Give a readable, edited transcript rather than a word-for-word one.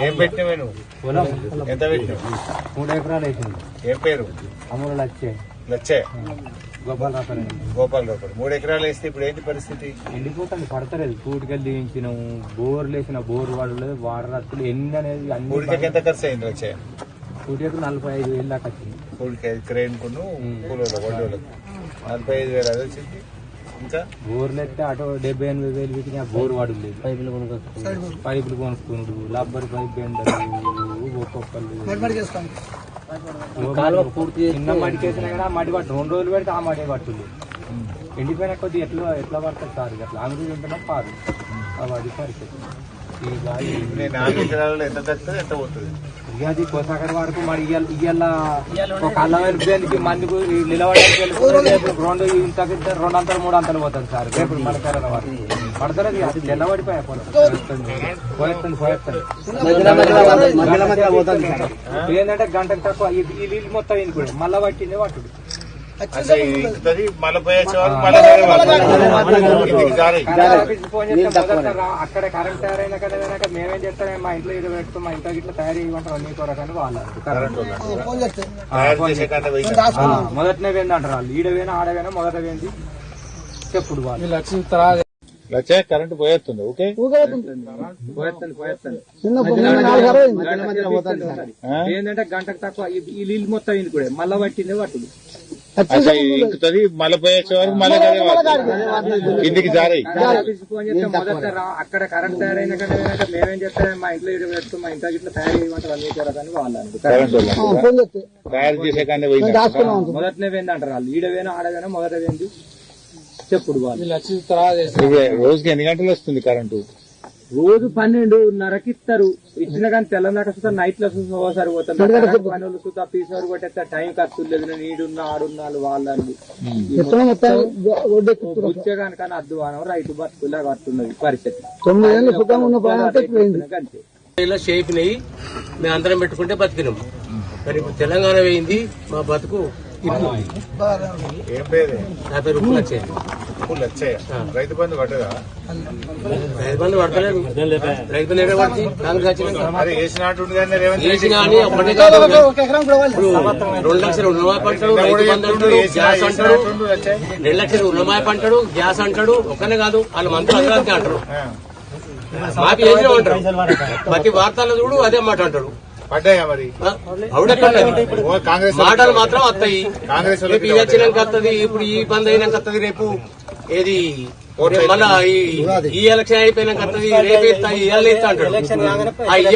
ఏం పెట్టినవే నువ్వు? ఎంత పెట్టినావు? 3 ఎకరాలు వేసింది. ఏం పేరు? అమూలు లచ్చే గోపాలరావు. 3 ఎకరాలు వేస్తే ఇప్పుడు ఏంటి పరిస్థితి? ఎండిపోతుంది, పడతలేదు. కూటికెళ్ళి దించినాము, బోర్లు వేసిన బోర్ వాడలేదు, వాటర్ రత్తులు ఎన్ని అనేది అన్ని. కూడికి ఎంత ఖర్చు అయింది? వచ్చే కూటికి 45,000 దాకా వచ్చింది. కూడికి క్రెయిన్ కొను కూలీలకు వడ్డీలకు 45,000 అది వచ్చింది. ఇంకా బోర్లు అయితే అటు 78,000 పెట్టిన బోర్ వాడు లేదు. పైపులు కొనుక్కున్నాడు, రబ్బర్ పైప్ బెండలు ఒక్కొక్కరు చిన్న మడికేసినా కూడా మడి పట్టు 2 రోజులు పెడితే ఆ మడే పట్టుంది. ఎండిపోయిన కొద్ది ఎట్లా పడుతుంది సార్? అట్లా ఆంధ్రూలు ఉంటున్నా పారు అది పరిస్థితి. నేను 4 ఎకరాలలో ఎంత దక్కుతుంది, ఎంత పోతుంది? అది కోసాగర్ వరకు మరి ఇవాళ ఒక అల్లవేకి మందికి నిలబడడానికి 2 ఇంతకి 2 అంతలు 3 అంతలు పోతుంది సార్. రేపు మడకర వరకు పడతారు. అది నిలబడిపోయా ఏంటంటే గంటకు తక్కువ ఈ నీళ్ళు మొత్తం ఏంది కూడా మళ్ళా పట్టింది పట్టుడు. అక్కడ కరెంట్ తయారైనా కదా మేమేం చేస్తాం, మా ఇంట్లో ఇది పెట్టుకో, మా ఇంట్లో ఇట్లా తయారు చేయమంటారు అన్ని కొరకని వాళ్ళు మొదటనే వేంది అంటారు. వాళ్ళు ఈడవేనా ఆడవేనా మొదట వేంది చెప్పుడు వాళ్ళు కరెంట్ పోయేస్తుంది. ఓకే ఏంటంటే గంటకు తక్కువ ఈ నీళ్ళు మొత్తం ఏంది కూడా మళ్ళా పట్టింది పట్టుడు. ఇంకుతుంది, మళ్ళీ పోయేసే వరకు మళ్ళీ ఇంటికి జారీ. మొదట అక్కడ కరెంట్ తయారైనా కదా మేమేం చేస్తాం, మా ఇంట్లో ఇది పెట్టుకో, మా ఇంట్లో ఇట్లా తయారు చేయమంటారు అన్ని కొరకని వాళ్ళు తయారు చేసే కానీ మొదటనే వేంది అంటారు. వాళ్ళు ఈడవేనా ఆడవేనా మొదట వేంది చెప్పుడు వాళ్ళు. రోజుకి ఎన్ని గంటలు వస్తుంది కరెంటు? రోజు 12:30కి ఇస్తారు. ఇచ్చిన కానీ తెల్లదాకా చూస్తా, నైట్ లో చూసి ఓసారి పోతారు. పనులు చూస్తా పీసర్ కొట్టేస్తా, టైం ఖర్చు లేదు. నీడున్నా ఆడున్నాళ్ళు వాళ్ళని వచ్చే కనుక అద్దువానం రైతు బతుకులా కట్టున్నది పరిస్థితి. ఇలా షేప్ని మేము అందరం పెట్టుకుంటే బతికినాం. మరి ఇప్పుడు తెలంగాణ పోయింది, మా బతుకు ఏం పేరు? నా పేరు ఉప్పులు వచ్చాయి. రైతు బంధు పడ్డదా? రైతు బంధు పడతలేదు. రైతు బంధు ఎక్కడ పడుతుంది? కాంగ్రెస్ వచ్చిన వేసినా అని ఒకటే కాదు. ఇప్పుడు 2 లక్షలు రుణమాఫీ అంటాడు, రైతు బంధు అంటాడు, గ్యాస్ అంటాడు, 2 లక్షలు రుణమాఫీ అంటాడు, గ్యాస్ అంటాడు. ఒక్కనే కాదు, వాళ్ళ మంత్రులు అందరికీ అంటారు. మాకు చేసిన అంటారు. ప్రతి వార్తల్లో చూడు అదే మాట అంటాడు. పడ్డాయా మరి? మాటలు మాత్రం వస్తాయి. రేపు ఇది వచ్చినాక వస్తుంది, ఇప్పుడు ఈ బంద్ అయినాక వస్తుంది, రేపు ఏది మళ్ళా ఈ ఎలక్షన్ అయిపోయినాక వస్తుంది, రేపు ఇస్తా ఇవాళ ఇస్తా అంటాడు.